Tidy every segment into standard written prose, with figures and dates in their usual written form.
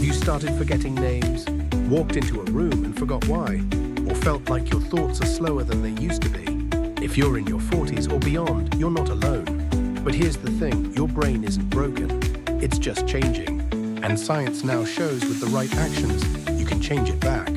Have you started forgetting names, walked into a room and forgot why, or felt like your thoughts are slower than they used to be? If you're in your 40s or beyond, you're not alone. But here's the thing, your brain isn't broken. It's just changing. And science now shows with the right actions, you can change it back.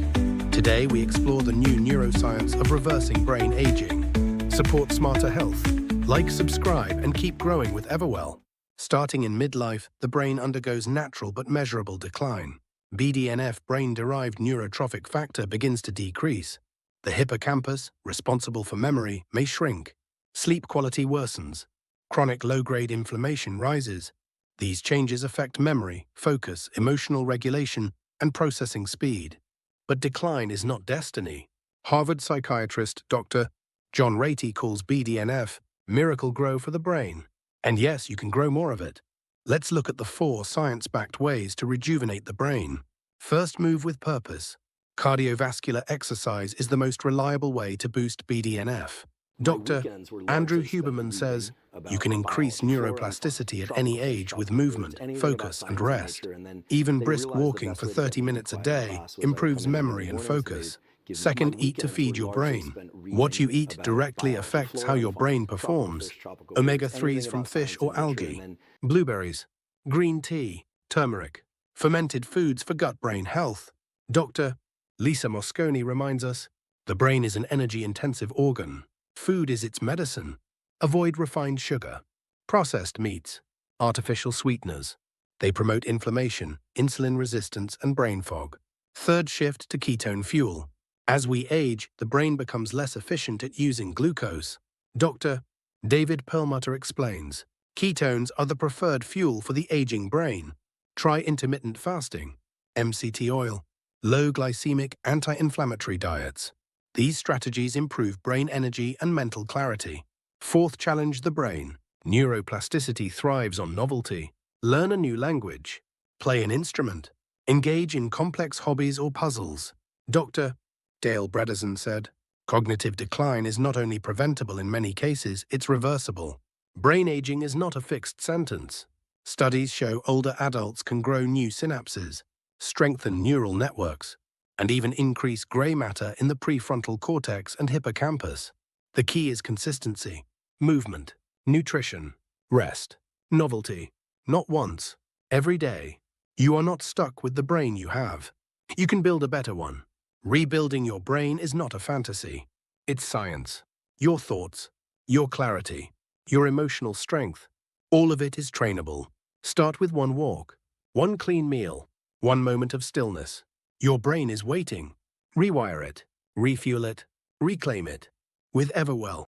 Today, we explore the new neuroscience of reversing brain aging. Support smarter health. Like, subscribe, and keep growing with Everwell. Starting in midlife, the brain undergoes natural but measurable decline. BDNF, brain-derived neurotrophic factor, begins to decrease. The hippocampus, responsible for memory, may shrink. Sleep quality worsens. Chronic low-grade inflammation rises. These changes affect memory, focus, emotional regulation, and processing speed. But decline is not destiny. Harvard psychiatrist Dr. John Ratey calls BDNF miracle grow for the brain. And yes, you can grow more of it. Let's look at the 4 science-backed ways to rejuvenate the brain. First, move with purpose. Cardiovascular exercise is the most reliable way to boost BDNF. Dr. Andrew Huberman says, you can increase neuroplasticity at any age with movement, focus, and rest. Even brisk walking for 30 minutes a day improves memory and focus. Second, eat to feed your brain. What you eat directly affects how your brain performs. Omega-3s from fish or algae, blueberries, green tea, turmeric, fermented foods for gut-brain health. Dr. Lisa Mosconi reminds us, the brain is an energy-intensive organ. Food is its medicine. Avoid refined sugar, processed meats, artificial sweeteners. They promote inflammation, insulin resistance, and brain fog. Third, shift to ketone fuel. As we age, the brain becomes less efficient at using glucose. Dr. David Perlmutter explains, ketones are the preferred fuel for the aging brain. Try intermittent fasting, MCT oil, low glycemic anti-inflammatory diets. These strategies improve brain energy and mental clarity. Fourth, challenge the brain. Neuroplasticity thrives on novelty. Learn a new language. Play an instrument. Engage in complex hobbies or puzzles. Dr. Dale Bredesen said, cognitive decline is not only preventable in many cases, it's reversible. Brain aging is not a fixed sentence. Studies show older adults can grow new synapses, strengthen neural networks, and even increase gray matter in the prefrontal cortex and hippocampus. The key is consistency, movement, nutrition, rest, novelty, not once, every day. You are not stuck with the brain you have. You can build a better one. Rebuilding your brain is not a fantasy. It's science. Your thoughts, your clarity, your emotional strength, all of it is trainable. Start with one walk, one clean meal, one moment of stillness. Your brain is waiting. Rewire it, refuel it, reclaim it. With Everwell,